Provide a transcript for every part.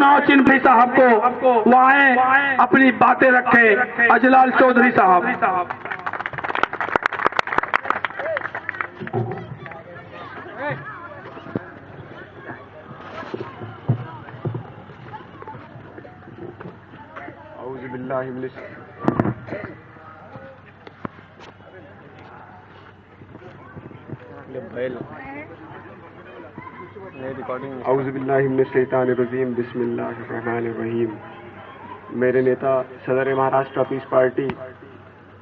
चुनाव चिन्ह भी साहब को वहाँ अपनी बातें रखे। अजलाल चौधरी साहब। औज़ुबिल्लाहिमिनश्शैतानिर्रजीम बिस्मिल्लाहिर्रहमानिर्रहीम। मेरे नेता सदर महाराष्ट्र पीस पार्टी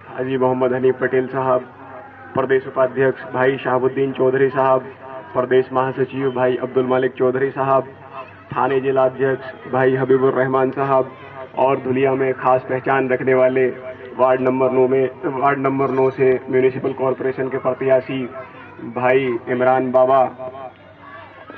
हाजी मोहम्मद हनीफ पटेल साहब, प्रदेश उपाध्यक्ष भाई शहाबुद्दीन चौधरी साहब, प्रदेश महासचिव भाई अब्दुल मालिक चौधरी साहब, थाने जिला अध्यक्ष भाई हबीबुर रहमान साहब और धुलिया में खास पहचान रखने वाले वार्ड नंबर 9 से म्यूनिसिपल कॉरपोरेशन के प्रत्याशी भाई इमरान बाबा,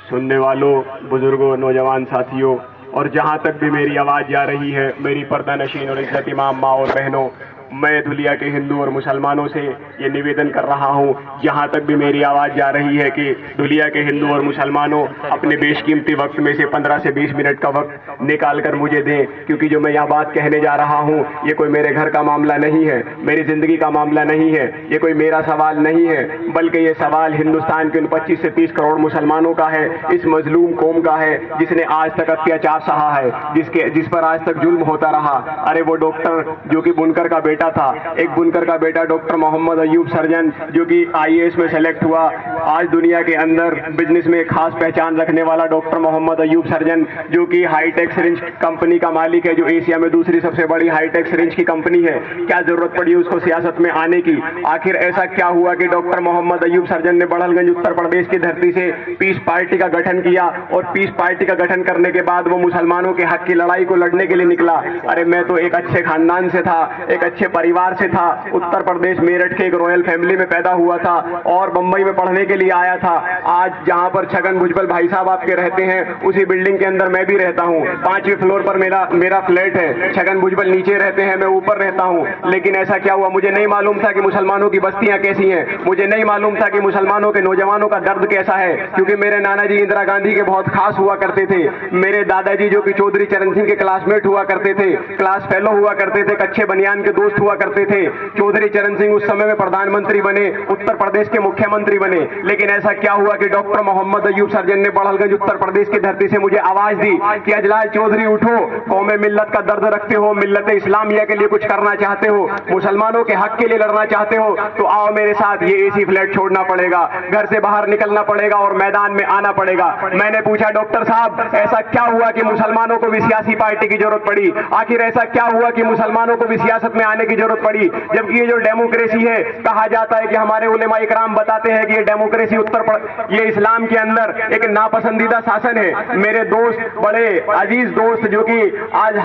सुनने वालों, बुजुर्गों, नौजवान साथियों और जहां तक भी मेरी आवाज जा रही है, मेरी पर्दा नशीन और इज्जत इमाम माँ और बहनों, मैं दुलिया के हिंदू और मुसलमानों से ये निवेदन कर रहा हूँ, जहाँ तक भी मेरी आवाज़ जा रही है कि दुलिया के हिंदू और मुसलमानों अपने बेशकीमती वक्त में से 15 से 20 मिनट का वक्त निकाल कर मुझे दें, क्योंकि जो मैं यह बात कहने जा रहा हूँ ये कोई मेरे घर का मामला नहीं है, मेरी ज़िंदगी का मामला नहीं है, ये कोई मेरा सवाल नहीं है, बल्कि ये सवाल हिंदुस्तान के उन 25 से 30 करोड़ मुसलमानों का है, इस मजलूम कौम का है जिसने आज तक अत्याचार सहा है, जिस पर आज तक जुल्म होता रहा। अरे वो डॉक्टर जो कि बुनकर का बेटा था, एक बुनकर का बेटा डॉक्टर मोहम्मद अयूब सर्जन जो कि IAS में सेलेक्ट हुआ, आज दुनिया के अंदर बिजनेस में खास पहचान रखने वाला डॉक्टर मोहम्मद अयूब सर्जन जो कि हाईटेक सिरिंज कंपनी का मालिक है, जो एशिया में दूसरी सबसे बड़ी हाईटेक सिरिंज की कंपनी है। क्या जरूरत पड़ी उसको सियासत में आने की? आखिर ऐसा क्या हुआ कि डॉक्टर मोहम्मद अयूब सर्जन ने बड़हलगंज उत्तर प्रदेश की धरती से पीस पार्टी का गठन किया और पीस पार्टी का गठन करने के बाद वो मुसलमानों के हक की लड़ाई को लड़ने के लिए निकला। अरे मैं तो एक अच्छे खानदान से था, एक अच्छे परिवार से था, उत्तर प्रदेश मेरठ के एक रॉयल फैमिली में पैदा हुआ था और बंबई में पढ़ने के लिए आया था। आज जहां पर छगन भुजबल भाई साहब आपके रहते हैं, उसी बिल्डिंग के अंदर मैं भी रहता हूं। 5वें फ्लोर पर मेरा फ्लैट है, छगन भुजबल नीचे रहते हैं, मैं ऊपर रहता हूं। लेकिन ऐसा क्या हुआ, मुझे नहीं मालूम था कि मुसलमानों की बस्तियां कैसी हैं, मुझे नहीं मालूम था कि मुसलमानों के नौजवानों का दर्द कैसा है, क्योंकि मेरे नाना जी इंदिरा गांधी के बहुत खास हुआ करते थे। मेरे दादाजी जो कि चौधरी चरण सिंह के क्लासमेट हुआ करते थे, क्लास फेलो हुआ करते थे, कच्चे बनियान के दोस्त हुआ करते थे। चौधरी चरण सिंह उस समय में प्रधानमंत्री बने, उत्तर प्रदेश के मुख्यमंत्री बने। लेकिन ऐसा क्या हुआ कि डॉक्टर मोहम्मद अयूब सर्जन ने बड़हलगंज उत्तर प्रदेश की धरती से मुझे आवाज दी कि अजलाल चौधरी उठो, कौमे मिल्लत का दर्द रखते हो, मिल्लत इस्लामिया के लिए कुछ करना चाहते हो, मुसलमानों के हक के लिए लड़ना चाहते हो, तो आओ मेरे साथ, ये एसी फ्लैट छोड़ना पड़ेगा, घर से बाहर निकलना पड़ेगा और मैदान में आना पड़ेगा। मैंने पूछा, डॉक्टर साहब ऐसा क्या हुआ कि मुसलमानों को भी सियासी पार्टी की जरूरत पड़ी? आखिर ऐसा क्या हुआ कि मुसलमानों को भी सियासत में आने की जरूरत पड़ी? जबकि ये जो डेमोक्रेसी है, कहा जाता है कि हमारे उलेमा इकराम बताते हैं कि ये डेमोक्रेसी ये इस्लाम के अंदर एक नापसंदीदा शासन है। मेरे दोस्त, बड़े अजीज दोस्त जो कि आज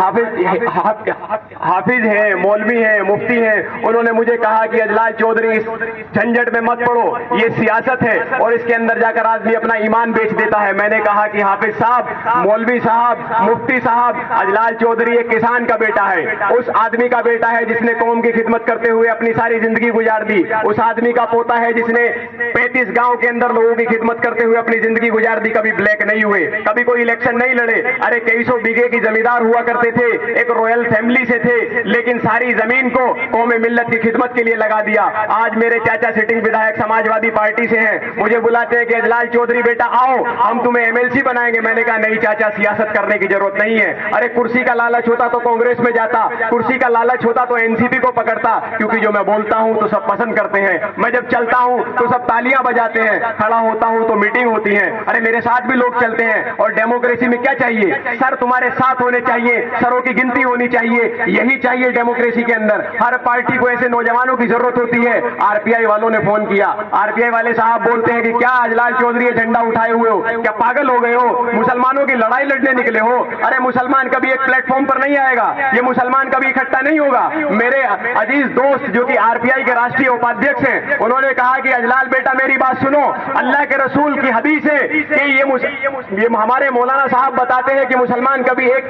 हाफिज है, मौलवी है, मुफ्ती है, उन्होंने मुझे कहा कि अजलाल चौधरी इस झंझट में मत पड़ो, ये सियासत है और इसके अंदर जाकर आदमी अपना ईमान बेच देता है। मैंने कहा कि हाफिज साहब, मौलवी साहब, मुफ्ती साहब, अजलाल चौधरी एक किसान का बेटा है, उस आदमी का बेटा है जिसने कौम की खिदमत करते हुए अपनी सारी जिंदगी गुजार दी, उस आदमी का पोता है जिसने 35 गांव के अंदर लोगों की खिदमत करते हुए अपनी जिंदगी गुजार दी, कभी ब्लैक नहीं हुए, कभी कोई इलेक्शन नहीं लड़े। अरे कई सौ बीघे की जमींदार हुआ करते थे, एक रॉयल फैमिली से थे, लेकिन सारी जमीन को कौमे मिल्लत की खिदमत के लिए लगा दिया। आज मेरे चाचा सिटिंग विधायक समाजवादी पार्टी से हैं, मुझे बुलाते हैं कि अजलाल चौधरी बेटा आओ, हम तुम्हें MLC बनाएंगे। मैंने कहा नहीं चाचा, सियासत करने की जरूरत नहीं है। अरे कुर्सी का लालच होता तो कांग्रेस में जाता, कुर्सी का लालच होता तो NCP को पकड़ता, क्योंकि जो मैं बोलता हूं तो सब पसंद करते हैं, मैं जब चलता हूं तो सब तालियां बजाते हैं, खड़ा होता हूं तो मीटिंग होती है। अरे मेरे साथ भी लोग चलते हैं। और डेमोक्रेसी में क्या चाहिए? सर तुम्हारे साथ होने चाहिए, सरों की गिनती होनी चाहिए, यही चाहिए डेमोक्रेसी के अंदर। हर पार्टी को ऐसे नौजवानों की जरूरत होती है। RPI वालों ने फोन किया, RPI वाले साहब बोलते हैं कि क्या अजलाल चौधरी ये झंडा उठाए हुए हो, क्या पागल हो गए हो, मुसलमानों की लड़ाई लड़ने निकले हो? अरे मुसलमान कभी एक प्लेटफॉर्म पर नहीं आएगा, ये मुसलमान कभी इकट्ठा नहीं होगा। मेरे अजीज दोस्त जो कि RPI के राष्ट्रीय उपाध्यक्ष हैं, उन्होंने कहा कि अजलाल बेटा मेरी बात सुनो, अल्लाह के रसूल की हदीस है कि ये हमारे मौलाना साहब बताते हैं कि मुसलमान कभी एक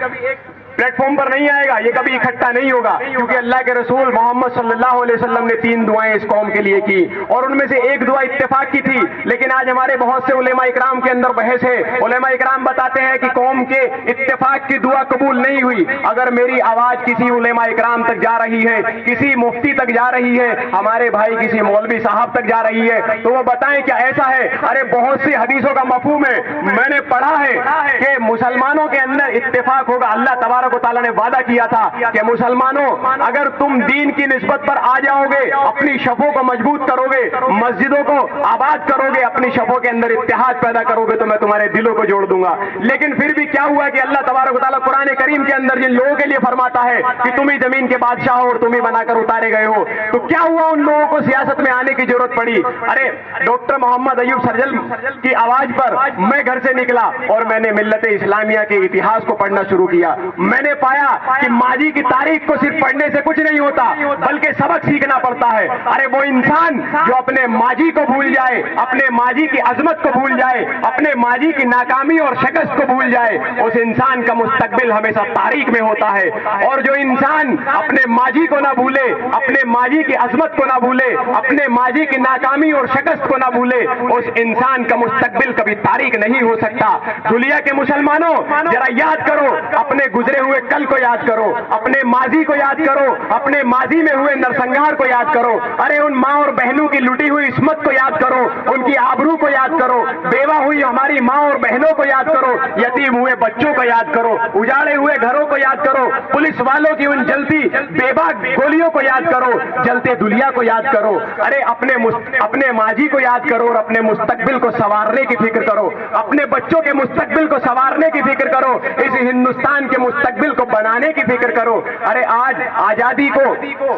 प्लेटफॉर्म पर नहीं आएगा, ये कभी इकट्ठा नहीं होगा, क्योंकि अल्लाह के रसूल मोहम्मद सल्लल्लाहु अलैहि वसल्लम ने 3 दुआएं इस कौम के लिए की और उनमें से एक दुआ इत्तेफाक की थी। लेकिन आज हमारे बहुत से उलेमा इकराम के अंदर बहस है। उलेमा इकराम बताते हैं कि कौम के इत्तेफाक की दुआ कबूल नहीं हुई। अगर मेरी आवाज किसी उलेमा इकराम तक जा रही है, किसी मुफ्ती तक जा रही है, हमारे भाई किसी मौलवी साहब तक जा रही है, तो वो बताएं क्या ऐसा है? अरे बहुत सी हदीसों का मफहूम है, मैंने पढ़ा है कि मुसलमानों के अंदर इत्तेफाक होगा। अल्लाह तबारक व तआला ने वादा किया था कि मुसलमानों अगर तुम दीन की निस्बत पर आ जाओगे, अपनी शफों को मजबूत करोगे, मस्जिदों को आबाद करोगे, अपनी शफों के अंदर इत्तेहाद पैदा करोगे, तो मैं तुम्हारे दिलों को जोड़ दूंगा। लेकिन फिर भी क्या हुआ कि अल्लाह तबारक व तआला कुरान करीम के अंदर जिन लोगों के लिए फरमाता है कि तुम ही जमीन के बादशाह हो और तुम ही बनाकर उतारे गए हो, तो क्या हुआ उन लोगों को सियासत में आने की जरूरत पड़ी? अरे डॉक्टर मोहम्मद अयूब सरजल की आवाज पर मैं घर से निकला और मैंने मिल्लत इस्लामिया के इतिहास को पढ़ना शुरू किया। मैंने पाया कि माजी की तारीख को सिर्फ पढ़ने से कुछ नहीं होता, बल्कि सबक सीखना पड़ता है। अरे वो इंसान जो अपने माजी को भूल जाए, अपने माजी की अजमत को भूल जाए, अपने माजी की नाकामी और शिकस्त को भूल जाए, उस इंसान का मुस्तकबिल हमेशा तारीख में होता है। और जो इंसान अपने माजी को ना भूले, अपने माजी की अजमत को ना भूले, अपने माजी की नाकामी और शिकस्त को ना भूले, उस इंसान का मुस्तकबिल कभी तारीख नहीं हो सकता। दुनिया के मुसलमानों, जरा याद करो, अपने गुजरे हुए कल को याद करो, अपने माजी को याद करो, अपने माजी में हुए नरसंहार को याद करो। अरे उन माँ और बहनों की लुटी हुई इस्मत को याद करो, उनकी आबरू को याद करो, बेवा हुई हमारी माँ और बहनों को याद करो, यतीम हुए बच्चों को याद करो, उजाड़े हुए घरों को याद करो, पुलिस वालों की उन जलती बेबाक गोलियों को याद करो, जलते दुनिया को याद करो। अरे अपने माजी को याद करो और अपने मुस्तकबिल को संवारने की फिक्र करो, अपने बच्चों के मुस्तकबिल को संवारने की फिक्र करो, इस हिंदुस्तान के मुस्तकबिल को बनाने की फिक्र करो। अरे आज आजादी को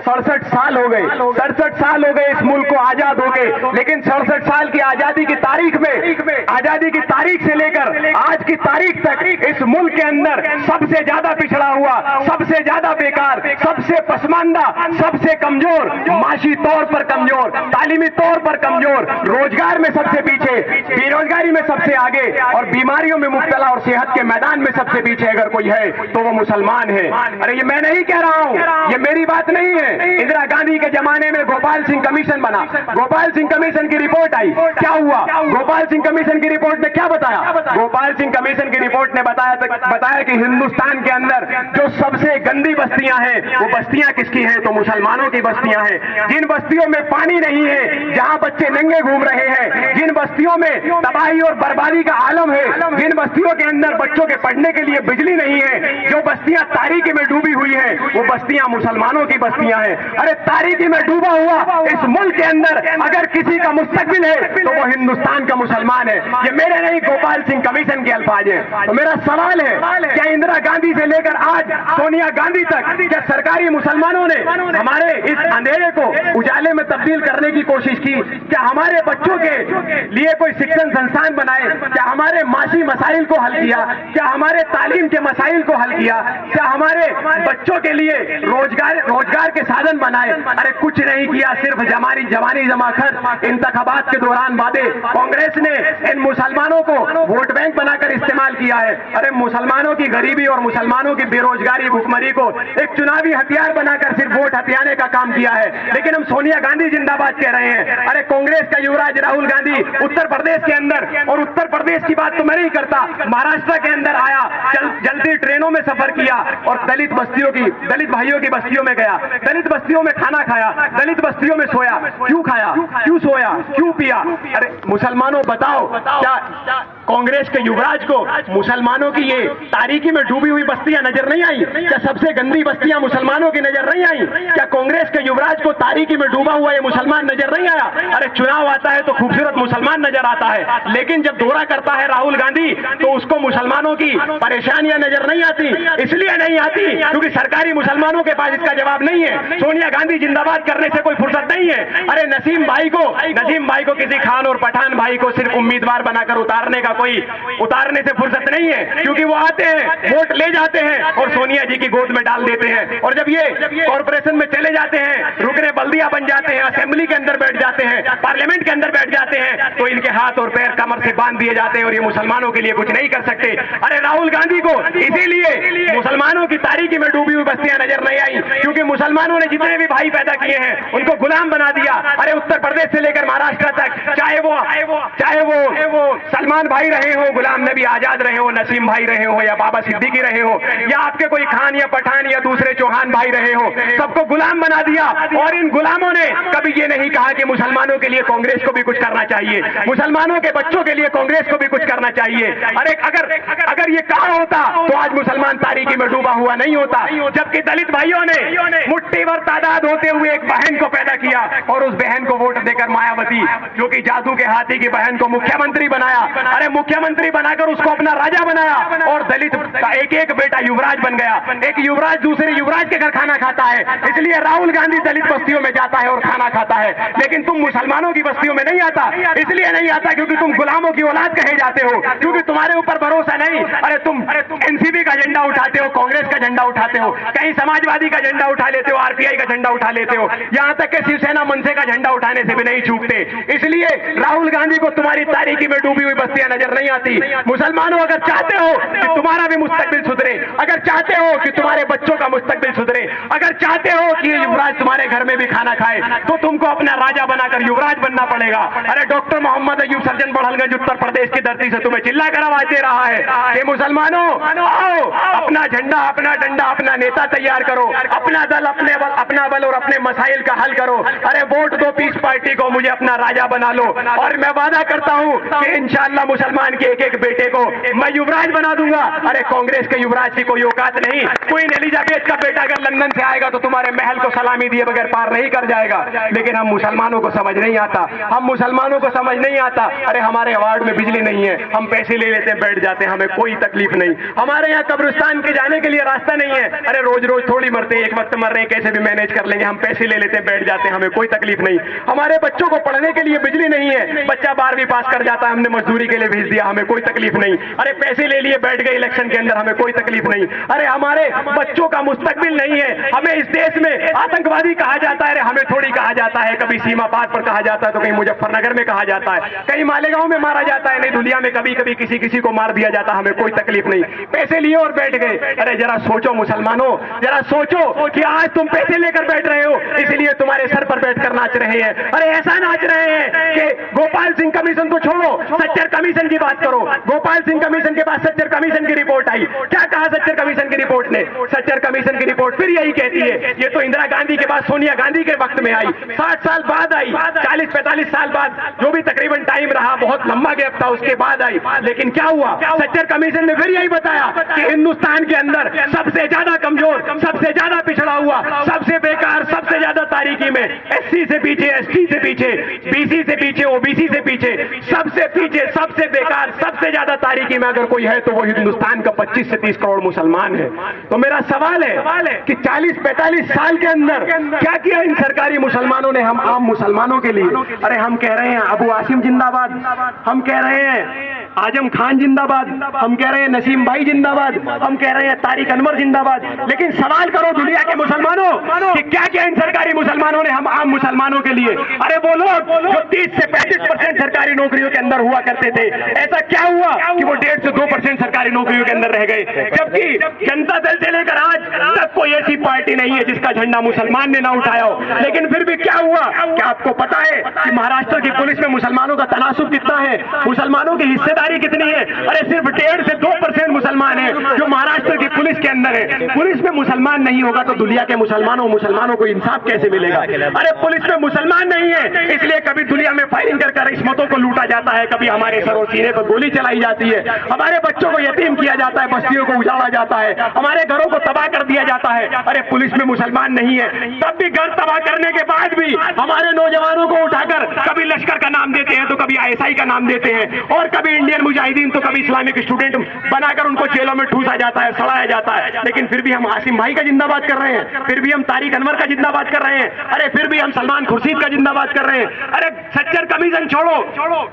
67 साल हो गए, 67 साल हो गए इस मुल्क को आजाद हो गए, लेकिन 67 साल की आजादी की तारीख में, आजादी की तारीख से लेकर आज की तारीख तक इस मुल्क के अंदर सबसे ज्यादा पिछड़ा हुआ, सबसे ज्यादा बेकार, सबसे पसमानदा, सबसे कमजोर, माशी तौर पर कमजोर, तालीमी तौर पर कमजोर, रोजगार में सबसे पीछे, बेरोजगारी में सबसे आगे और बीमारियों में मुब्तला और सेहत के मैदान में सबसे पीछे अगर कोई है तो वो मुसलमान है। अरे ये मैं नहीं कह रहा हूं, ये मेरी बात नहीं है। इंदिरा गांधी के जमाने में गोपाल सिंह कमीशन बना, गोपाल सिंह कमीशन की रिपोर्ट आई, क्या हुआ? गोपाल सिंह कमीशन की रिपोर्ट ने क्या बताया? गोपाल सिंह कमीशन की रिपोर्ट ने बताया कि हिंदुस्तान के अंदर जो सबसे गंदी बस्तियां हैं वो बस्तियां किसकी हैं? तो मुसलमानों की बस्तियां हैं। जिन बस्तियों में पानी नहीं है, जहां बच्चे नंगे घूम रहे हैं, जिन बस्तियों में तबाही और बर्बादी का आलम है, जिन बस्तियों के अंदर बच्चों के पढ़ने के लिए बिजली नहीं है, जो बस्तियां तारीकी में डूबी हुई है, वो बस्तियां मुसलमानों की बस्तियां हैं। अरे तारीकी में डूबा हुआ इस मुल्क के अंदर अगर किसी का मुस्तकबिल है तो वो हिंदुस्तान का मुसलमान है। ये मेरे नहीं, गोपाल सिंह कमीशन के अल्फाज है। तो मेरा सवाल है, क्या इंदिरा गांधी से लेकर आज सोनिया गांधी तक क्या सरकारी मुसलमानों ने हमारे इस अंधेरे को उजाले में तब्दील करने की कोशिश की? क्या हमारे बच्चों के लिए कोई शिक्षण संस्थान बनाए? क्या हमारे माशी मसाइल को हल किया? क्या हमारे तालीम के मसाइल को हल किया? क्या हमारे बच्चों के लिए रोजगार के साधन बनाए? अरे कुछ नहीं किया, सिर्फ जवानी जमा खर्च, इंतखाबात के दौरान वादे। कांग्रेस ने इन मुसलमानों को वोट बैंक बनाकर इस्तेमाल किया है। अरे मुसलमानों की गरीबी और मुसलमानों की बेरोजगारी, भुखमरी को एक चुनावी हथियार बनाकर सिर्फ वोट हथियाने का काम किया है। लेकिन हम सोनिया गांधी जिंदाबाद कह रहे हैं। अरे कांग्रेस का युवराज राहुल गांधी उत्तर प्रदेश के अंदर, और उत्तर प्रदेश की बात तो मैं नहीं करता, महाराष्ट्र के अंदर आया, जल्दी ट्रेनों में सफर किया और दलित भाइयों की बस्तियों में गया, दलित बस्तियों में खाना खाया, दलित बस्तियों में सोया। क्यों खाया, क्यों सोया, क्यों पिया? अरे मुसलमानों बताओ, क्या कांग्रेस के युवराज को मुसलमानों की ये तारीकी में डूबी हुई बस्तियां नजर नहीं आई? क्या सबसे गंदी बस्तियां मुसलमानों की नजर नहीं आई? क्या कांग्रेस के युवराज को तारीकी में डूबा हुआ ये मुसलमान नजर नहीं आया? अरे चुनाव आता है तो खूबसूरत मुसलमान नजर आता है, लेकिन जब दौरा करता है राहुल गांधी तो उसको मुसलमानों की परेशानियां नजर नहीं आती। इसलिए नहीं आती क्योंकि सरकारी मुसलमानों के पास इसका जवाब नहीं है। सोनिया गांधी जिंदाबाद करने से कोई फुर्सत नहीं है। अरे नसीम भाई को किसी खान और पठान भाई को सिर्फ उम्मीदवार बनाकर उतारने का कोई उतारने से फुर्सत नहीं है, क्योंकि वो आते हैं, वोट ले जाते हैं और सोनिया जी की गोद में डाल देते हैं। और जब ये कॉर्पोरेशन में चले जाते हैं, रुकने बल्दिया बन जाते हैं, असेंबली के अंदर बैठ जाते हैं, पार्लियामेंट के अंदर बैठ जाते हैं, तो इनके हाथ और पैर कमर से बांध दिए जाते हैं और ये मुसलमानों के लिए कुछ नहीं कर सकते। अरे राहुल गांधी को इसीलिए मुसलमानों की तारीकी में डूबी हुई बस्तियां नजर नहीं आई, क्योंकि मुसलमानों ने जितने भी भाई पैदा किए हैं उनको गुलाम बना दिया। अरे उत्तर प्रदेश से लेकर महाराष्ट्र तक, चाहे वो सलमान भाई रहे हो, गुलाम नबी आजाद रहे हो, नसीम भाई रहे हो, या बाबा सिद्दीकी रहे हो, या आपके कोई खान या पठान या दूसरे चौहान भाई रहे हो, सबको गुलाम बना दिया। और इन गुलामों ने कभी ये नहीं कहा कि मुसलमानों के लिए कांग्रेस को भी कुछ करना चाहिए, मुसलमानों के बच्चों के लिए कांग्रेस को भी कुछ करना चाहिए। अरे अगर ये कहा होता तो आज मुसलमान तारीकी में डूबा हुआ नहीं होता। जबकि दलित भाइयों ने मुट्ठी भर तादाद होते हुए एक बहन को पैदा किया और उस बहन को वोट देकर मायावती, जो कि जादू के हाथी की बहन को मुख्यमंत्री बनाया। अरे मुख्यमंत्री बनाकर उसको अपना राजा बनाया और दलित का एक एक बेटा युवराज बन गया। एक युवराज दूसरे युवराज के घर खाना खाता है, इसलिए राहुल गांधी दलित बस्तियों में जाता है और खाना खाता है, लेकिन तुम मुसलमानों की बस्तियों में नहीं आता। इसलिए नहीं आता क्योंकि तुम गुलामों की औलाद कहे जाते हो, क्योंकि तुम्हारे ऊपर भरोसा नहीं। अरे तुम एनसीपी का झंडा उठाते हो, कांग्रेस का झंडा उठाते हो, कहीं समाजवादी का झंडा उठा लेते हो, आरपीआई का झंडा उठा लेते हो, यहां तक कि शिवसेना मनसे का झंडा उठाने से भी नहीं चूकते। इसलिए राहुल गांधी को तुम्हारी तारीकी में डूबी हुई बस्तियां नजर नहीं आती। मुसलमानों, अगर चाहते हो कि तुम्हारा भी मुस्तकबिल सुधरे, अगर चाहते हो कि तुम्हारे बच्चों का मुस्तकबिल सुधरे, अगर चाहते हो कि युवराज तुम्हारे घर में भी खाना खाए, तो तुमको अपना राजा बनाकर युवराज बनना पड़ेगा। अरे डॉक्टर मोहम्मद अयूब सर्जन बड़हलगंज उत्तर प्रदेश की धरती से तुम्हें चिल्लाकर आवाज दे रहा है कि मुसलमानों आओ, अपना झंडा, अपना डंडा, अपना नेता तैयार करो, अपना दल, अपना बल और अपने मसाइल का हल करो। अरे वोट दो पीस पार्टी को, मुझे अपना राजा बना लो, और मैं वादा करता हूं कि इंशाअल्लाह मुसलमान के एक एक बेटे को मैं युवराज बना दूंगा। अरे कांग्रेस के युवराज की कोई औकात नहीं। क्वीन एलिजाबेथ का बेटा अगर लंदन से आएगा तो तुम्हारे महल को सलामी दिए बगैर पार नहीं कर जाएगा। लेकिन हम मुसलमानों को समझ नहीं आता, हम मुसलमानों को समझ नहीं आता। अरे हमारे वार्ड में बिजली नहीं है, हम पैसे ले लेते हैं, बैठ जाते हैं, हमें कोई तकलीफ नहीं। हमारे यहाँ कब्रिस्तान के जाने के लिए रास्ता नहीं है, अरे रोज रोज थोड़ी मरते हैं, एक वक्त मर रहे हैं, कैसे भी मैनेज कर लेंगे, हम पैसे ले लेते हैं, बैठ जाते हैं, हमें कोई तकलीफ नहीं। हमारे बच्चों को पढ़ने के लिए बिजली नहीं है, बच्चा 12वीं पास कर जाता है, हमने मजदूरी के लिए भेज दिया, हमें कोई तकलीफ नहीं। अरे पैसे ले लिए, बैठ गए इलेक्शन के अंदर, हमें कोई तकलीफ नहीं। अरे हमारे बच्चों का मुस्तकबिल नहीं है, हमें इस देश में आतंकवादी कहा जाता है, हमें थोड़ी कहा जाता है, कभी सीमा पार पर कहा जाता है, तो कहीं मुजफ्फरनगर में कहा जाता है, कहीं मालेगांव में मारा जाता है, नहीं दुनिया में कभी कभी किसी को मार दिया जाता, हमें कोई तकलीफ नहीं। पैसे लिए और बैठ गए। अरे जरा सोचो मुसलमानों, जरा सोचो कि आज तुम पैसे लेकर बैठ रहे हो, इसलिए तुम्हारे सर पर बैठकर नाच रहे हैं। अरे ऐसा नाच रहे हैं कि गोपाल सिंह कमीशन को छोड़ो, सच्चर कमीशन की बात करो। गोपाल सिंह कमीशन के बाद सच्चर कमीशन की रिपोर्ट आई, क्या कहा सच्चर कमीशन की रिपोर्ट ने? सच्चर कमीशन की रिपोर्ट फिर यही कहती है, ये तो इंदिरा गांधी के बाद सोनिया गांधी के वक्त में आई, 60 साल बाद आई, 40-45 साल बाद, जो भी तकरीबन टाइम रहा, बहुत लंबा गैप था, उसके बाद आई। लेकिन क्या हुआ? सच्चर कमीशन ने फिर यही बताया कि हिंदुस्तान के अंदर सबसे ज्यादा कमजोर, सबसे ज्यादा पिछड़ा हुआ, सबसे बेकार, सबसे ज्यादा तारीकी में एससी से पीछे, एसटी से पीछे, बीसी से पीछे, ओबीसी से पीछे, सबसे पीछे, सबसे बेकार, सबसे ज्यादा तारीकी में अगर कोई है तो वो हिंदुस्तान का 25 से 30 करोड़ मुसलमान है। तो मेरा सवाल है कि 40-45 साल के अंदर क्या किया इन सरकारी मुसलमानों ने हम आम मुसलमानों के लिए? अरे हम कह रहे हैं अबू आसिम जिंदाबाद, हम कह रहे हैं आजम खान जिंदाबाद, हम कह रहे हैं नसीम भाई जिंदाबाद, हम कह रहे हैं तारिक अनवर जिंदाबाद, लेकिन सवाल करो दुनिया के मुसलमानों कि क्या किया इन सरकारी मुसलमानों ने हम आम मुसलमानों के लिए? अरे वो लोग जो 30 से 35% सरकारी नौकरियों के अंदर हुआ करते थे, ऐसा क्या हुआ कि वो 1.5 से 2% सरकारी नौकरियों के अंदर रह गए? जबकि जनता दल से लेकर आज तक कोई ऐसी पार्टी नहीं है जिसका झंडा मुसलमान ने ना उठाया हो। लेकिन फिर भी क्या हुआ? क्या आपको पता है कि महाराष्ट्र की पुलिस में मुसलमानों का तनासुब कितना है, मुसलमानों की हिस्सेदारी कितनी है? अरे सिर्फ 1.5 से 2% मुसलमान है जो महाराष्ट्र की पुलिस के अंदर है। पुलिस में मुसलमान नहीं होगा तो दुनिया के मुसलमानों को इंसाफ कैसे मिलेगा? अरे पुलिस में मुसलमान नहीं है, इसलिए कभी दुनिया में फायरिंग कर इस्मतों को लूटा जाता है, कभी हमारे सर और सीने पर गोली चलाई जाती है, हमारे बच्चों को यतीम किया जाता है, बस्तियों को उजाड़ा जाता है, हमारे घरों को तबाह कर दिया जाता है। अरे पुलिस में मुसलमान नहीं है, तब भी घर तबाह करने के बाद भी हमारे नौजवानों को उठाकर कभी लश्कर का नाम देते हैं तो कभी आईएसआई का नाम देते हैं, और कभी इंडियन मुजाहिदीन तो कभी इस्लामिक स्टूडेंट बनाकर उनको जेलों में ठूसा जाता है, सड़ाया जाता जाता है, लेकिन फिर भी हम आसिम भाई का जिंदाबाद कर रहे हैं, फिर भी हम तारिक अनवर का जिंदाबाद कर रहे हैं, अरे फिर भी हम सलमान खुर्शीद का जिंदाबाद कर रहे हैं। अरे सच्चर कमीशन छोड़ो,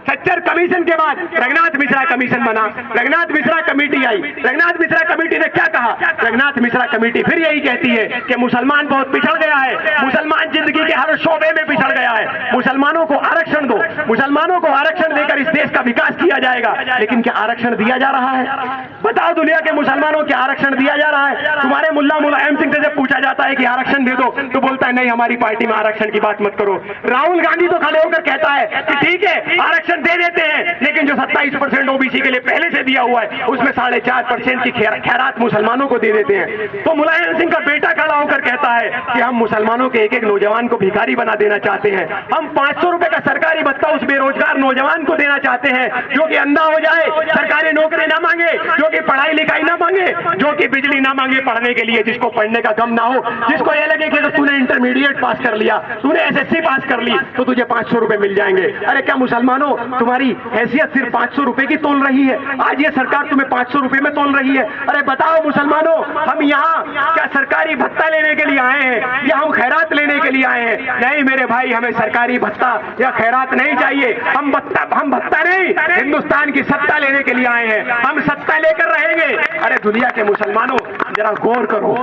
सच्चर कमीशन के बाद रघुनाथ मिश्रा कमीशन बना, रघुनाथ मिश्रा कमेटी आई, रघुनाथ मिश्रा कमेटी ने क्या कहा? रघुनाथ मिश्रा कमेटी फिर यही कहती है कि मुसलमान बहुत पिछड़ गया है, मुसलमान जिंदगी के हर शोबे में पिछड़ गया है, मुसलमानों को आरक्षण दो, मुसलमानों को आरक्षण देकर इस देश का विकास किया जाएगा। लेकिन क्या आरक्षण दिया जा रहा है? बताओ दुनिया के मुसलमानों को आरक्षण दिया जा रहा है? तुम्हारे मुल्ला मुलायम सिंह से जब पूछा जाता है कि आरक्षण दे दो तो बोलता है नहीं, हमारी पार्टी में आरक्षण की बात मत करो। राहुल गांधी तो खड़े होकर कहता है कि ठीक है आरक्षण दे देते हैं, लेकिन जो 27% ओबीसी के लिए पहले से दिया हुआ है उसमें 4.5% की खैरात मुसलमानों को दे देते हैं। तो मुलायम सिंह का बेटा खड़ा होकर कहता है कि हम मुसलमानों के एक एक नौजवान को भिखारी बना देना चाहते हैं, हम 500 रुपए का सरकारी भत्ता उस बेरोजगार नौजवान को देना चाहते हैं जो कि अंधा हो जाए, सरकारी नौकरी ना मांगे, जो कि पढ़ाई लिखाई ना मांगे, जो कि बिजली ना मांगे पढ़ने के लिए, जिसको पढ़ने का गम ना हो, जिसको यह लगे कि तूने इंटरमीडिएट पास कर लिया, तूने एसएससी पास कर ली तो तुझे 500 रुपए मिल जाएंगे। अरे क्या मुसलमानों तुम्हारी हैसियत सिर्फ 500 रुपए की तोल रही है? आज ये सरकार तुम्हें 500 रुपए में तोल रही है। अरे बताओ मुसलमानों, हम यहाँ क्या सरकारी भत्ता लेने के लिए आए हैं या हम खैरात लेने के लिए आए हैं? नहीं मेरे भाई, हमें सरकारी भत्ता या खैरात नहीं चाहिए, हम भत्ता नहीं, हिंदुस्तान की सत्ता लेने के लिए आए हैं, हम सत्ता लेकर रहेंगे। अरे दुनिया के मुसलमानों जरा गौर करो,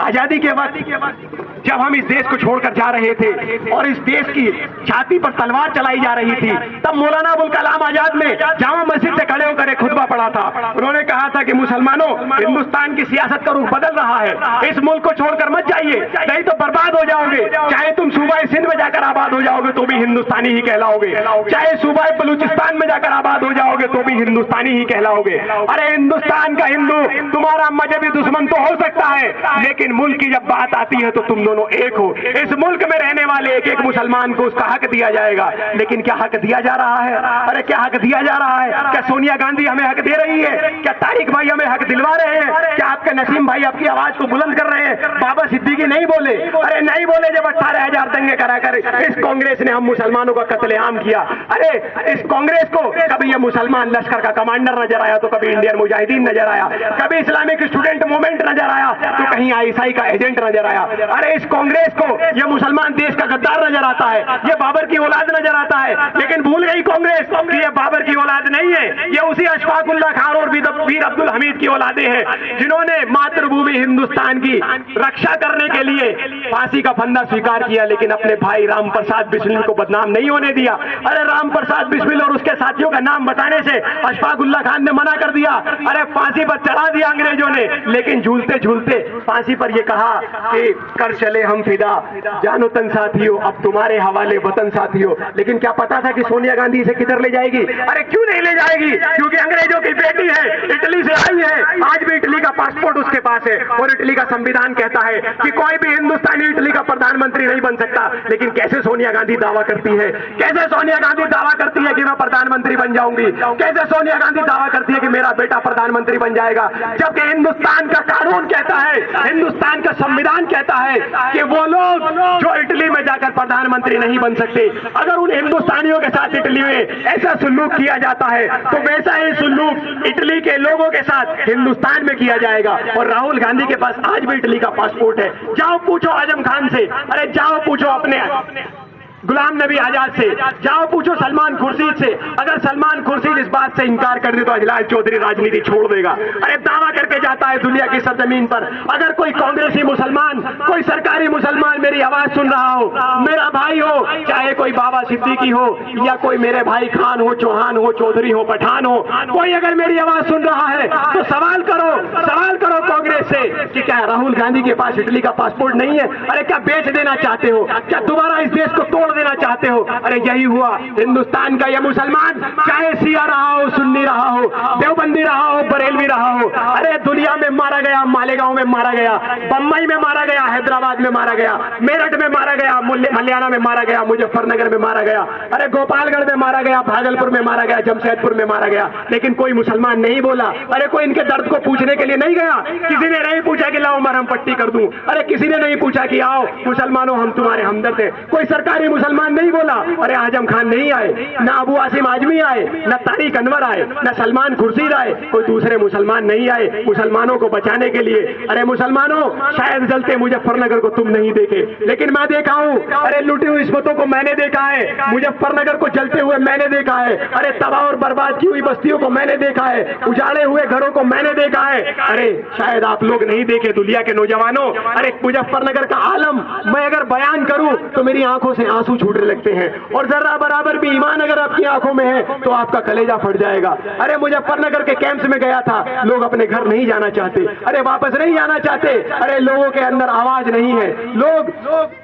आजादी के वक्त जब हम इस देश को छोड़कर जा रहे थे और इस देश की छाती पर तलवार चलाई जा रही थी, तब मौलाना अबुल कलाम आजाद ने जामा मस्जिद से खड़े होकर एक खुतबा पढ़ा था। उन्होंने कहा था कि मुसलमानों, हिंदुस्तान की सियासत का रुख बदल रहा है, इस मुल्क को छोड़कर मत जाइए, नहीं तो बर्बाद हो जाओगे। चाहे तुम सूबाई सिंध में जाकर आबाद हो जाओगे तो भी हिंदुस्तानी ही कहलाओगे, चाहे सूबाई बलूचिस्तान में जाकर आबाद हो जाओगे तो भी हिंदुस्तानी ही कहलाओगे। अरे हिंदुस्तान का हिंदू तुम्हारा मजहबी दुश्मन तो हो सकता है, लेकिन मुल्क की जब बात आती है तो तुम दोनों एक हो। इस मुल्क में रहने वाले एक एक मुसलमान को उसका हक दिया जाएगा। लेकिन क्या हक दिया जा रहा है? अरे क्या हक दिया जा रहा है? क्या सोनिया गांधी हमें हक दे रही है? क्या तारिक भाई हमें हक दिलवा रहे हैं? क्या आपके नसीम भाई आपकी आवाज को बुलंद कर रहे हैं? बाबा सिद्दीकी नहीं बोले? अरे नहीं बोले जब 18,000 दंगे कराकर इस कांग्रेस ने हम मुसलमानों का कत्लेआम किया। अरे इस कांग्रेस को कभी ये मुसलमान लश्कर का कमांडर नजर आया तो कभी इंडियन मुजाहिदीन नजर आया, कभी इस्लामिक स्टूडेंट मूवमेंट नजर आया तो कहीं आईएसआई का एजेंट नजर आया। अरे इस कांग्रेस को ये मुसलमान देश का गद्दार नजर आता है, ये बाबर की औलाद नजर आता है, लेकिन भूल गई कांग्रेस कि ये बाबर की औलाद नहीं है, ये उसी अशफाकुल्लाह खान और वीर अब्दुल हमीद की औलादे हैं जिन्होंने मातृभूमि हिंदुस्तान की रक्षा करने के लिए फांसी का फंदा स्वीकार किया, लेकिन अपने भाई राम प्रसाद बिस्मिल को बदनाम नहीं होने दिया। अरे राम प्रसाद बिस्मिल और उसके साथियों का नाम बताने से अशफाकुल्लाह खान ने मना कर दिया। अरे फांसी पर चढ़ा दिया अंग्रेजों ने, लेकिन झूलते झूलते फांसी पर यह कहा कि कर चले हम फिदा, जानो तन साथियों अब तुम्हारे हवाले वतन साथियों। लेकिन क्या पता था कि सोनिया गांधी इसे किधर ले जाएगी? अरे क्यों नहीं ले जाएगी? क्योंकि अंग्रेजों की बेटी है, इटली से आई है, आज भी इटली का पासपोर्ट उसके पास है और इटली का संविधान कहता है कि कोई भी हिंदुस्तानी इटली का प्रधानमंत्री नहीं बन सकता। लेकिन कैसे सोनिया गांधी दावा करती है, कैसे सोनिया गांधी दावा करती है कि मैं प्रधानमंत्री बन जाऊंगी, कैसे सोनिया गांधी दावा करती है कि मेरा बेटा प्रधानमंत्री बन जाएगा, जबकि हिंदुस्तान का कानून कहता है, हिंदुस्तान का संविधान कहता है कि वो लोग जो इटली में जाकर प्रधानमंत्री नहीं बन सकते, अगर उन हिंदुस्तानियों के साथ इटली में ऐसा सुलूक किया जाता है तो वैसा ही सुलूक इटली के लोगों के साथ हिंदुस्तान में किया जाएगा। और राहुल गांधी के पास आज भी इटली का पासपोर्ट है। जाओ पूछो आजम खान से, अरे जाओ पूछो अपने गुलाम नबी आजाद से, जाओ पूछो सलमान खुर्शीद से। अगर सलमान खुर्शीद इस बात से इंकार कर दे तो अजलाल चौधरी राजनीति छोड़ देगा। अरे दावा करके जाता है दुनिया की सरजमीन पर, अगर कोई कांग्रेसी मुसलमान, कोई सरकारी मुसलमान मेरी आवाज सुन रहा हो, मेरा भाई हो, चाहे कोई बाबा सिद्दीकी हो या कोई मेरे भाई खान हो, चौहान हो, चौधरी हो, पठान हो, कोई अगर मेरी आवाज सुन रहा है तो सवाल करो कांग्रेस से कि क्या राहुल गांधी के पास इटली का पासपोर्ट नहीं है? अरे क्या बेच देना चाहते हो? क्या दोबारा इस देश को तोड़ देना चाहते हो? अरे यही हुआ हिंदुस्तान का। यह मुसलमान चाहे शिया रहा हो, सुन्नी रहा हो, देवबंदी रहा हो, बरेलवी रहा हो, अरे दुनिया में मारा गया, मालेगांव में मारा गया, बम्बई में मारा गया, हैदराबाद में मारा गया, मेरठ में मारा गया, मल्याना में मारा गया, मुजफ्फरनगर में मारा गया, अरे गोपालगढ़ में मारा गया, भागलपुर में मारा गया, जमशेदपुर में मारा गया, लेकिन कोई मुसलमान नहीं बोला। अरे कोई इनके दर्द को पूछने के लिए नहीं गया, किसी ने नहीं पूछा कि लाओ मरहम पट्टी कर दूं। अरे किसी ने नहीं पूछा कि आओ मुसलमानों हम तुम्हारे हमदर्द हैं। कोई सरकारी मुसलमान नहीं बोला। अरे आजम खान नहीं आए, ना अबू आसिम आजमी आए, ना तारिक अनवर आए, ना सलमान खुर्शीद आए, कोई दूसरे मुसलमान नहीं आए मुसलमानों को बचाने के लिए। अरे मुसलमानों, शायद जलते मुजफ्फरनगर को तुम नहीं देखे, लेकिन मैं देखा हूं। अरे लूटी हुई इस्मतों को मैंने देखा है, मुजफ्फरनगर को जलते हुए मैंने देखा है। अरे तबाह और बर्बाद की हुई बस्तियों को मैंने देखा है, उजाड़े हुए घरों को मैंने देखा है। अरे शायद आप लोग नहीं देखे दुनिया के नौजवानों। अरे मुजफ्फरनगर का आलम मैं अगर बयान करूं तो मेरी आंखों से आंसू छूटने लगते हैं, और जरा बराबर भी ईमान अगर आपकी आंखों में है तो आपका कलेजा फट जाएगा। अरे मुजफ्फरनगर के कैंप्स में गया था, लोग अपने घर नहीं जाना चाहते, अरे वापस नहीं जाना चाहते। अरे लोगों के अंदर आवाज नहीं है, लोग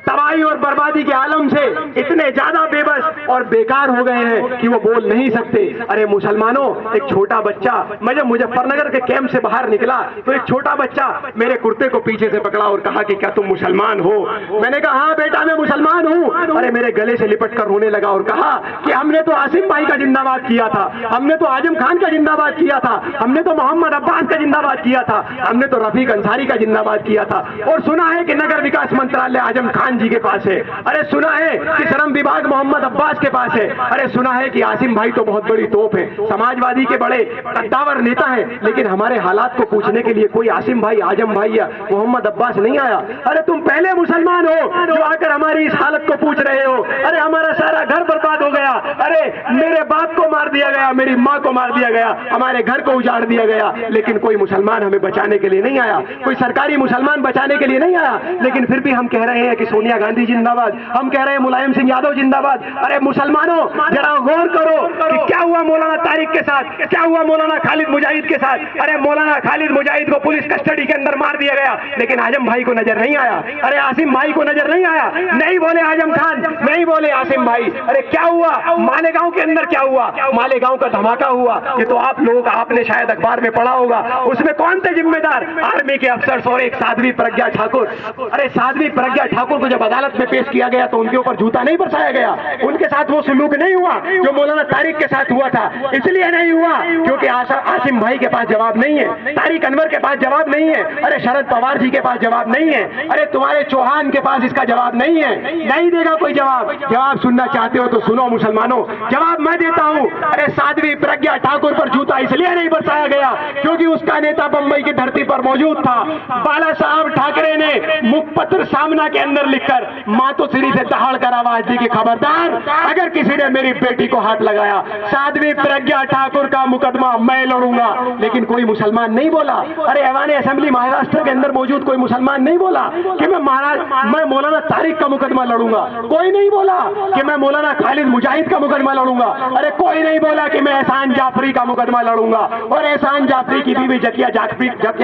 तबाही और बर्बादी के आलम से इतने ज्यादा बेबस और बेकार हो गए हैं कि वो बोल नहीं सकते। अरे मुसलमानों, एक छोटा बच्चा, मैं जब मुजफ्फरनगर के कैंप से बाहर निकला तो एक छोटा बच्चा मेरे कुर्ते को पीछे से पकड़ा और कहा कि क्या तुम मुसलमान हो? मैंने कहा हाँ बेटा मैं मुसलमान हूँ। अरे मेरे गले से लिपट कर रोने लगा और कहा कि हमने तो आसिम भाई का जिंदाबाद किया था, हमने तो आजम खान का जिंदाबाद किया था, हमने तो मोहम्मद अब्बास का जिंदाबाद किया था, हमने तो रफीक अंसारी का जिंदाबाद किया था, और सुना है कि नगर विकास मंत्रालय आजम खान जी के पास है। अरे सुना है कि श्रम विभाग मोहम्मद अब्बास के पास है। अरे सुना है कि आसिम भाई तो बहुत बड़ी तोप है, समाजवादी के बड़े कद्दावर नेता है, लेकिन हमारे हालात को पूछने के लिए कोई आसिम भाई, आजम भाई या मोहम्मद अब्बास नहीं आया। अरे तुम पहले मुसलमान हो जो आकर हमारी इस हालत को पूछ रहे हो। अरे हमारा सारा घर बर्बाद हो गया, अरे मेरे बाप को मार दिया गया, मेरी माँ को मार दिया गया, हमारे घर को उजाड़ दिया गया, लेकिन कोई मुसलमान हमें बचाने के लिए नहीं आया, कोई सरकारी मुसलमान बचाने के लिए नहीं आया। लेकिन फिर भी हम कह रहे हैं कि सोनिया गांधी जिंदाबाद, हम कह रहे हैं मुलायम सिंह यादव जिंदाबाद। अरे मुसलमानों, जरा गौर करो कि क्या हुआ मौलाना तारिक के साथ, क्या हुआ मौलाना खालिद मुजाहिद के साथ। अरे मौलाना खालिद मुजाहिद को पुलिस कस्टडी के अंदर मार दिया गया, लेकिन आजम भाई को नजर नहीं आया। अरे आसिम भाई को नजर नहीं आया, नहीं बोले आजम खान, नहीं बोले आसिम भाई। अरे क्या हुआ मालेगांव के अंदर, क्या हुआ मालेगांव का धमाका हुआ, ये तो आप लोग, आपने शायद अखबार में पढ़ा होगा। उसमें कौन थे जिम्मेदार? आर्मी के अफसर और एक साध्वी प्रज्ञा ठाकुर। अरे साध्वी प्रज्ञा ठाकुर को जब अदालत में पेश किया गया तो उनके ऊपर जूता नहीं बरसाया गया, उनके साथ वो सलूक नहीं हुआ जो मौलाना तारिक के साथ हुआ था। इसलिए नहीं हुआ क्योंकि आसिम भाई के पास जवाब नहीं है, तारिक अनवर के पास जवाब नहीं है, अरे शरद पवार जी के पास जवाब नहीं है, अरे तुम्हारे चौहान के पास इसका जवाब नहीं है, नहीं देगा कोई जवाब। जवाब सुनना चाहते हो तो सुनो मुसलमानों, जवाब मैं देता हूं। अरे साध्वी प्रज्ञा ठाकुर पर जूता इसलिए नहीं बरसाया गया क्योंकि उसका नेता बंबई की धरती पर मौजूद था। बाला साहब ठाकरे ने मुखपत्र सामना के अंदर लिखकर मातोश्री से दहाड़ कर आवाज दी कि खबरदार अगर किसी ने मेरी बेटी को हाथ लगाया, साध्वी प्रज्ञा ठाकुर का मुकदमा मैं लड़ूंगा। लेकिन कोई मुसलमान नहीं बोला। अरे ऐवान असेंबली महाराष्ट्र के अंदर मौजूद कोई मुसलमान नहीं बोला कि मैं मौलाना तारिक का मुकदमा लड़ूंगा, कोई नहीं बोला कि मैं मौलाना खालिद मुजाहिद का मुकदमा लड़ूंगा, अरे कोई नहीं बोला कि मैं एहसान जाफरी का मुकदमा लड़ूंगा और एहसान जाफरी की बीवी जकिया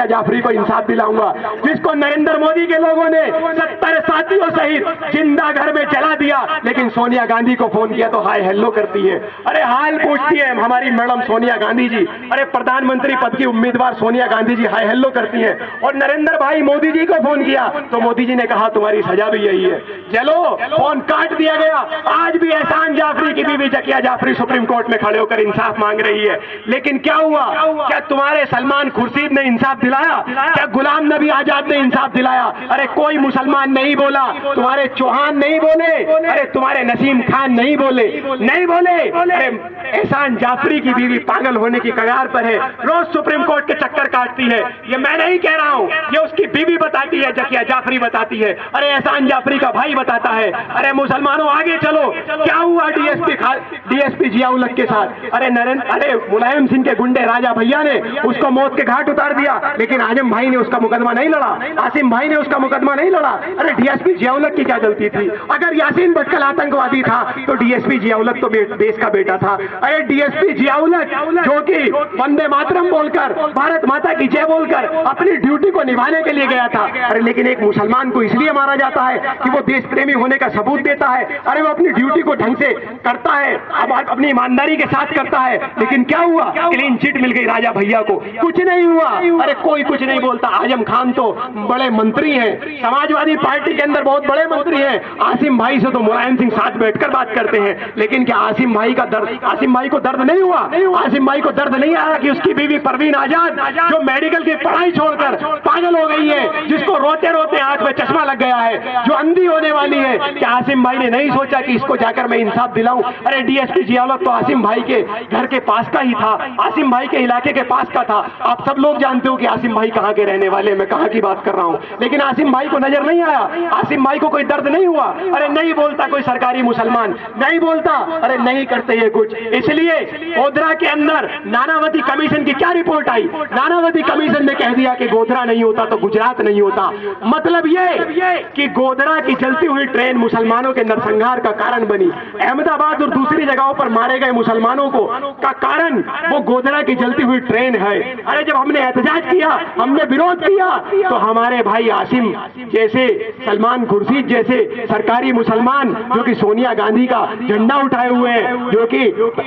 जाफरी को इंसाफ दिलाऊंगा, जिसको नरेंद्र मोदी के लोगों ने 70 साथियों सहित जिंदा घर में जला दिया। लेकिन सोनिया गांधी को फोन किया तो हाय हेलो करती है, अरे हाल पूछती है हमारी मैडम सोनिया गांधी जी। अरे प्रधानमंत्री पद की उम्मीदवार सोनिया गांधी जी हाय हेलो करती है। और नरेंद्र भाई मोदी जी को फोन किया तो मोदी जी ने कहा तुम्हारी सजा भी यही है। चलो फोन काट दिया गया। आज भी एहसान जाफरी की बीवी जकिया जाफरी सुप्रीम कोर्ट में खड़े होकर इंसाफ मांग रही है। लेकिन क्या हुआ? क्या तुम्हारे सलमान खुर्शीद ने इंसाफ दिलाया? क्या गुलाम नबी आजाद ने इंसाफ दिलाया? अरे कोई मुसलमान नहीं बोला, तुम्हारे चौहान नहीं बोले, अरे तुम्हारे नसीम खान नहीं बोले, नहीं बोले। अरे एहसान जाफरी की बीवी पागल होने की कगार पर है, रोज सुप्रीम कोर्ट के चक्कर काटती है। ये मैं नहीं कह रहा हूं, ये उसकी बीवी बताती है, जकिया जाफरी बताती है, अरे एहसान जाफरी का भाई बताता है। अरे मुसलमानों आगे चलो, क्या हुआ डीएसपी जियाउल के साथ? अरे मुलायम सिंह के गुंडे राजा भैया ने उसको मौत के घाट उतार दिया, लेकिन आजम भाई ने उसका मुकदमा नहीं लड़ा, आसिम भाई ने उसका मुकदमा नहीं लड़ा। अरे डीएसपी जियाउल की क्या गलती थी? अगर यासीन भटकल आतंकवादी था तो डीएसपी जियाउल तो देश का बेटा था। अरे डीएसपी जियाउल जो कि वंदे मातरम बोलकर, भारत माता की जय बोलकर अपनी ड्यूटी को निभाने के लिए गया था, अरे लेकिन एक मुसलमान को इसलिए मारा जाता है कि वो देश प्रेमी होने का सबूत देता है, अरे वो अपनी ड्यूटी को ढंग से करता है, अब अपनी ईमानदारी के साथ करता है। लेकिन क्या हुआ? क्लीन चिट मिल गई राजा भैया को, कुछ नहीं हुआ। अरे कोई कुछ नहीं बोलता। आजम खान तो बड़े मंत्री हैं, समाजवादी पार्टी के अंदर बहुत बड़े मंत्री हैं। आसिम भाई से तो मुलायम सिंह साथ बैठकर बात करते हैं, लेकिन क्या आसिम भाई का दर्द, आसिम भाई को दर्द नहीं हुआ? आसिम भाई को दर्द नहीं आया कि उसकी बीवी परवीन आजाद जो मेडिकल की पढ़ाई छोड़कर पागल हो गई है, जिसको रोते रोते आंख में चश्मा लग गया है, जो अंधी होने वाली है, क्या आसिम भाई ने नहीं सोचा कि इसको जाकर मैं इंसाफ दिलाऊं? अरे डीएसपी जियालत तो आसिम भाई के घर के पास का ही था, आसिम भाई के इलाके के पास का था। आप सब लोग जानते हो कि आसिम भाई कहां के रहने वाले, मैं कहां की बात कर रहा हूं, लेकिन आसिम भाई को नजर नहीं आया, आसिम भाई को कोई दर्द नहीं हुआ। अरे नहीं बोलता कोई सरकारी मुसलमान, नहीं बोलता, अरे नहीं करते ये कुछ। इसलिए गोधरा के अंदर नानावती कमीशन की क्या रिपोर्ट आई? नानावती कमीशन ने कह दिया कि गोधरा नहीं होता तो गुजरात नहीं होता। मतलब ये कि गोधरा की चलती हुई ट्रेन मुसलमानों के नरसंहार का कारण बनी। अहमदाबाद और दूसरी जगहों पर मारे गए मुसलमानों को का कारण वो गोधरा की चलती हुई ट्रेन है। अरे जब हमने एहतजाज किया, हमने विरोध किया, तो हमारे भाई आसिम जैसे, सलमान खुर्शीद जैसे सरकारी मुसलमान जो कि सोनिया गांधी का झंडा उठाए हुए हैं, जो कि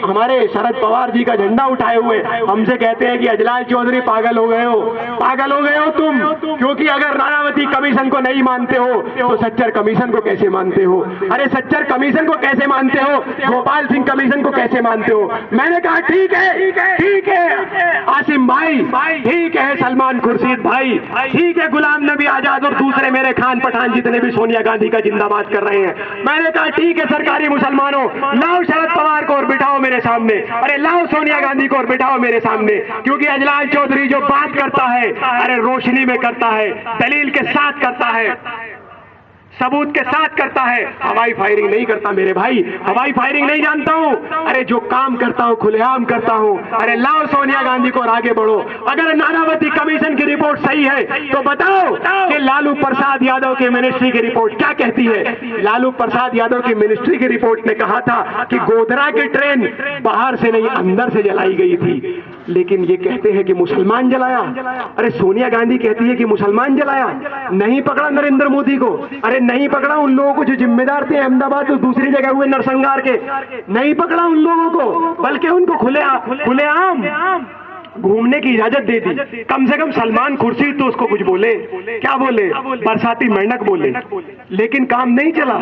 हमारे शरद पवार जी का झंडा उठाए हुए, हमसे कहते हैं कि अजलाल चौधरी पागल हो गए हो, पागल हो गए हो तुम, क्योंकि अगर नानावती कमीशन को नहीं मानते हो तो सच्चर कमीशन को कैसे मानते हो? अरे सच्चर कमीशन को कैसे मानते हो? गोपाल सिंह कमीशन को कैसे मानते हो? मैंने कहा ठीक है, ठीक है आसिम भाई, ठीक है सलमान खुर्शीद भाई, ठीक है गुलाम नबी आजाद और दूसरे मेरे खान पठान जितने भी सोनिया गांधी का जिंदाबाद कर रहे हैं। मैंने कहा ठीक है सरकारी मुसलमानों, लाओ शरद पवार को और बिठाओ मेरे सामने, अरे लाओ सोनिया गांधी को और बिठाओ मेरे सामने, क्योंकि अजलाल चौधरी जो बात करता है, अरे रोशनी में करता है, दलील के साथ करता है, सबूत के साथ करता है, हवाई फायरिंग नहीं करता मेरे भाई, हवाई फायरिंग नहीं जानता हूं। अरे जो काम करता हूं खुलेआम करता हूं। अरे लाओ सोनिया गांधी को और आगे बढ़ो। अगर नानावती कमीशन की रिपोर्ट सही है तो बताओ कि लालू प्रसाद यादव की मिनिस्ट्री की रिपोर्ट क्या कहती है? लालू प्रसाद यादव की मिनिस्ट्री की रिपोर्ट ने कहा था कि गोधरा की ट्रेन बाहर से नहीं अंदर से जलाई गई थी, लेकिन ये कहते हैं कि मुसलमान जलाया। अरे सोनिया गांधी कहती है कि मुसलमान जलाया, नहीं पकड़ा नरेंद्र मोदी को, अरे नहीं पकड़ा उन लोगों को जो जिम्मेदार थे अहमदाबाद और दूसरी जगह हुए नरसंहार के, नहीं पकड़ा उन लोगों को, बल्कि उनको खुलेआम घूमने की इजाजत दे दी। कम से कम सलमान खुर्शीद तो उसको कुछ बोले, क्या बोले? बरसाती मेंढक बोले, लेकिन काम नहीं चला,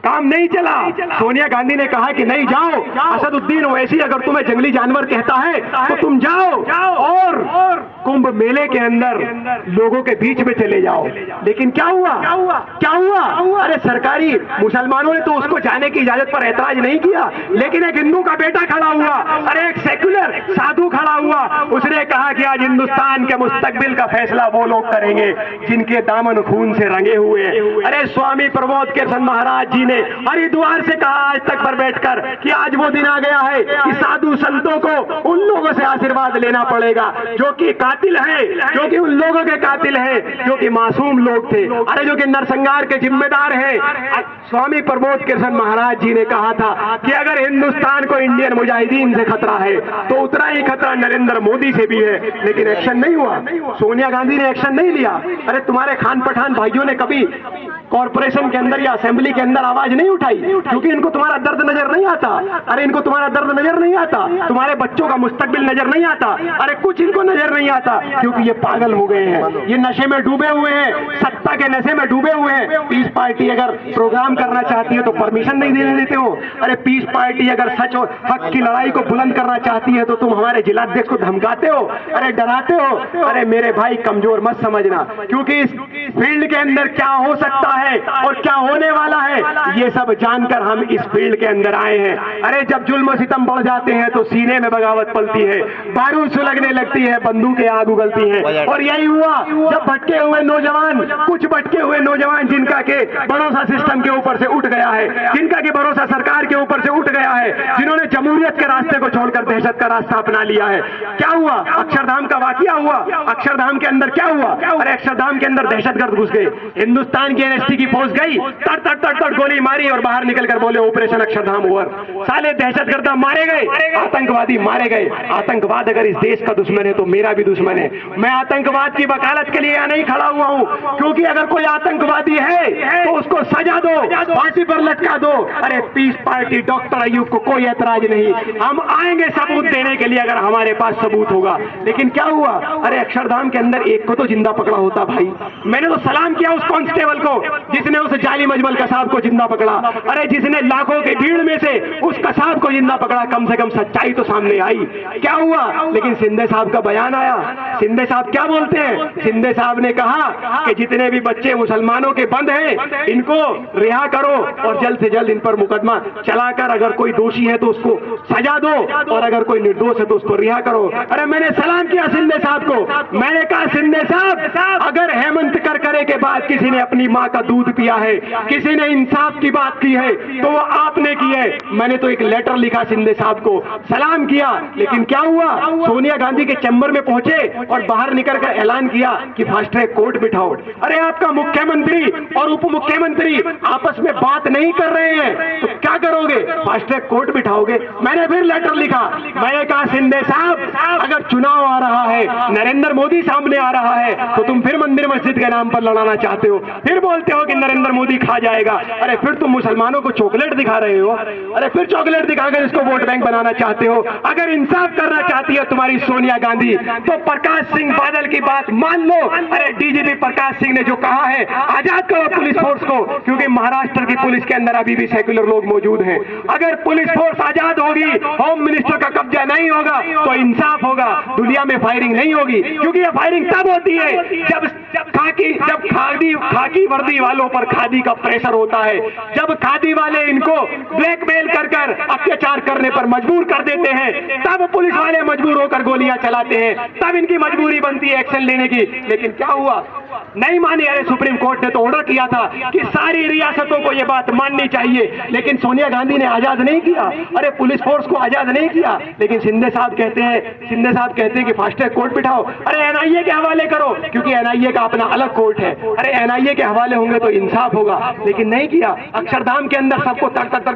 काम नहीं चला। सोनिया गांधी ने कहा कि नहीं जाओ, असदुद्दीन ओवैसी अगर तुम्हें जंगली जानवर कहता है तो तुम जाओ और कुंभ मेले के अंदर लोगों के बीच में चले जाओ। लेकिन क्या हुआ? क्या हुआ? अरे सरकारी मुसलमानों ने तो उसको जाने की इजाजत पर ऐतराज नहीं किया, लेकिन एक हिंदू का बेटा खड़ा हुआ, अरे एक सेक्युलर साधु खड़ा हुआ, उसने कहा कि आज हिंदुस्तान के मुस्तकबिल का फैसला वो लोग करेंगे जिनके दामन खून से रंगे हुए हैं। अरे स्वामी प्रमोद कृष्ण महाराज जी ने हरिद्वार से कहा आज तक पर बैठकर कि आज वो दिन आ गया है कि साधु संतों को उन लोगों से आशीर्वाद लेना पड़ेगा जो कि कातिल है, जो कि उन लोगों के कातिल है जो कि मासूम लोग थे, अरे जो कि नरसंहार के जिम्मेदार हैं। स्वामी प्रमोद कृष्ण महाराज जी ने कहा था कि अगर हिंदुस्तान को इंडियन मुजाहिदीन से खतरा है तो उतना ही खतरा नरेंद्र मोदी से भी है, लेकिन एक्शन नहीं हुआ, सोनिया गांधी ने एक्शन नहीं लिया। अरे तुम्हारे खान पठान भाइयों ने कभी कॉर्पोरेशन के अंदर या असेंबली के अंदर आवाज नहीं उठाई, क्योंकि इनको तुम्हारा दर्द नजर नहीं आता। अरे इनको तुम्हारा दर्द नजर नहीं आता, तुम्हारे बच्चों का मुस्तकबिल नजर नहीं आता, अरे कुछ इनको नजर नहीं आता, क्योंकि ये पागल हो गए हैं, ये नशे में डूबे हुए हैं, सत्ता के नशे में डूबे हुए हैं। पीस पार्टी अगर प्रोग्राम करना चाहती है तो परमिशन नहीं देने देते हो। अरे पीस पार्टी अगर सच और हक की लड़ाई को बुलंद करना चाहती है तो तुम हमारे जिलाध्यक्ष को धमकाते हो, अरे डराते हो। अरे मेरे भाई कमजोर मत समझना, क्योंकि इस फील्ड के अंदर क्या हो सकता है और क्या होने वाला है ये सब जानकर हम इस फील्ड के अंदर आए हैं। अरे जब जुल्म सितम बढ़ जाते हैं तो सीने में बगावत पलती है, बारूद सुलगने लगती है, बंदूकें आग उगलती हैं, और यही हुआ जब भटके हुए नौजवान, कुछ भटके हुए नौजवान जिनका के भरोसा सिस्टम के ऊपर से उठ गया है, जिनका के भरोसा सरकार के ऊपर से उठ गया है, जिन्होंने जमहूरियत के रास्ते को छोड़कर दहशत का रास्ता अपना लिया है। क्या हुआ? अक्षरधाम का वाकया हुआ। अक्षरधाम के अंदर क्या हुआ? अरे अक्षरधाम के अंदर दहशतगर्द घुस गए, हिंदुस्तान की एनएसटी की फौज गई, तड़ तड़ तड़ तड़ गोली गोली मारी और बाहर निकलकर बोले ऑपरेशन अक्षरधाम ओवर। साले दहशतगर्द मारे गए, आतंकवादी मारे गए। आतंकवाद अगर इस देश का दुश्मन है तो मेरा भी दुश्मन है। मैं आतंकवाद की वकालत के लिए यहाँ नहीं खड़ा हुआ हूँ, क्योंकि अगर कोई आतंकवादी है तो उसको सजा दो, फांसी पर लटका दो। अरे पीस पार्टी डॉक्टर अयूब को कोई ऐतराज नहीं, हम आएंगे सबूत देने के लिए अगर हमारे पास सबूत होगा। लेकिन क्या हुआ, अरे अक्षरधाम के अंदर एक को तो जिंदा पकड़ा होता भाई। मैंने तो सलाम किया उस कांस्टेबल को जिसने उस जाली मजमल कसाब को जिंदा पकड़ा। अरे जिसने लाखों की भीड़ में से उस कसाब को जिंदा पकड़ा, कम से कम सच्चाई तो सामने आई। क्या हुआ, लेकिन शिंदे साहब का बयान आया। शिंदे साहब क्या बोलते हैं, शिंदे साहब ने कहा कि जितने भी बच्चे मुसलमानों के बंद हैं इनको रिहा करो और जल्द से जल्द इन पर मुकदमा चलाकर अगर कोई दोषी है तो उसको सजा दो और अगर कोई निर्दोष है तो उसको रिहा करो। अरे मैंने सलाम किया शिंदे साहब को, मैंने कहा शिंदे साहब अगर हेमंत करकरे के बाद किसी ने अपनी मां का दूध पिया है, किसी ने इंसाफ की बात की है तो वो आपने की है। मैंने तो एक लेटर लिखा शिंदे साहब को, सलाम किया। लेकिन क्या हुआ, सोनिया गांधी के चैम्बर में पहुंचे और बाहर निकल कर ऐलान किया कि फास्ट ट्रैक कोर्ट बिठाओ। अरे आपका मुख्यमंत्री और उप मुख्यमंत्री आपस में बात नहीं कर रहे हैं तो क्या करोगे, फास्ट ट्रैक कोर्ट बिठाओगे। मैंने फिर लेटर लिखा, मैंने कहा शिंदे साहब अगर चुनाव आ रहा है, नरेंद्र मोदी सामने आ रहा है तो तुम फिर मंदिर मस्जिद के नाम पर लड़ाना चाहते हो, फिर बोलते हो कि नरेंद्र मोदी खा जाएगा। अरे फिर तुम मुसलमानों को चॉकलेट दिखा रहे हो, अरे फिर चॉकलेट दिखाकर इसको वोट बैंक बनाना चाहते हो। अगर इंसाफ करना चाहती है तुम्हारी सोनिया गांधी तो प्रकाश सिंह बादल की बात मान लो। अरे डीजीपी प्रकाश सिंह ने जो कहा है आजाद करो पुलिस फोर्स को, क्योंकि महाराष्ट्र की पुलिस के अंदर अभी भी सेक्युलर लोग मौजूद हैं। अगर पुलिस फोर्स आजाद होगी, होम मिनिस्टर का कब्जा नहीं होगा तो इंसाफ होगा, दुनिया में फायरिंग नहीं होगी। क्योंकि ये फायरिंग तब होती है जब खाकी वर्दी वालों पर खादी का प्रेशर होता है, जब खादी वाले इनको ब्लैकमेल कर अत्याचार करने पर मजबूर कर देते हैं, तब पुलिस वाले मजबूर होकर गोलियां चलाते हैं, तब इनकी मजबूरी बनती है एक्शन लेने की। लेकिन क्या हुआ, नहीं मानी। अरे सुप्रीम कोर्ट ने तो ऑर्डर किया था कि सारी रियासतों को यह बात माननी चाहिए, लेकिन सोनिया गांधी ने आजाद नहीं किया, अरे पुलिस फोर्स को आजाद नहीं किया। लेकिन शिंदे साहब कहते हैं कि फास्ट ट्रैक कोर्ट बिठाओ, अरे एनआईए के हवाले करो, क्योंकि एनआईए का अपना अलग कोर्ट है। अरे एनआईए के हवाले होंगे तो इंसाफ होगा, लेकिन नहीं किया। अक्षरधाम के अंदर सबको तक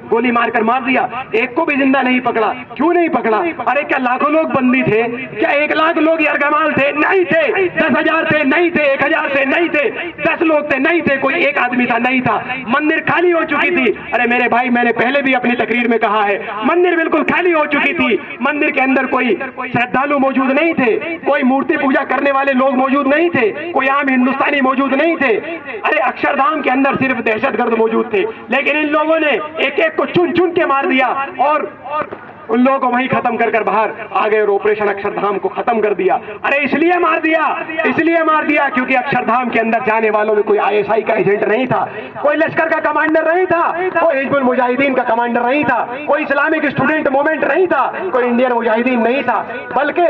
गोली मारकर मार दिया, एक को भी जिंदा नहीं पकड़ा। क्यों नहीं पकड़ा, अरे क्या लाखों लोग बंदी थे, क्या 1 लाख लोग यरगमाल थे, नहीं थे। 10,000 थे, नहीं थे। 1,000 थे, नहीं थे। 10 लोग थे, नहीं थे। कोई एक आदमी था, नहीं था। मंदिर खाली हो चुकी थी। अरे मेरे भाई, मैंने पहले भी अपनी तकरीर में कहा है, मंदिर बिल्कुल खाली हो चुकी थी। मंदिर के अंदर कोई श्रद्धालु मौजूद नहीं थे, कोई मूर्ति पूजा करने वाले लोग मौजूद नहीं थे, कोई आम हिंदुस्तानी मौजूद नहीं थे। अरे अक्षरधाम के अंदर सिर्फ दहशतगर्द मौजूद थे, लेकिन इन लोगों ने एक एक को चुन चुन के मार दिया और उन लोगों को वहीं खत्म कर बाहर आ गए और ऑपरेशन अक्षरधाम को खत्म कर दिया। अरे इसलिए मार दिया क्योंकि अक्षरधाम के अंदर जाने वालों में कोई आईएसआई का एजेंट नहीं था, कोई लश्कर का कमांडर नहीं था, कोई हिजबुल मुजाहिदीन का कमांडर नहीं था, कोई इस्लामिक स्टूडेंट मूवमेंट नहीं था, कोई इंडियन मुजाहिदीन नहीं था, बल्कि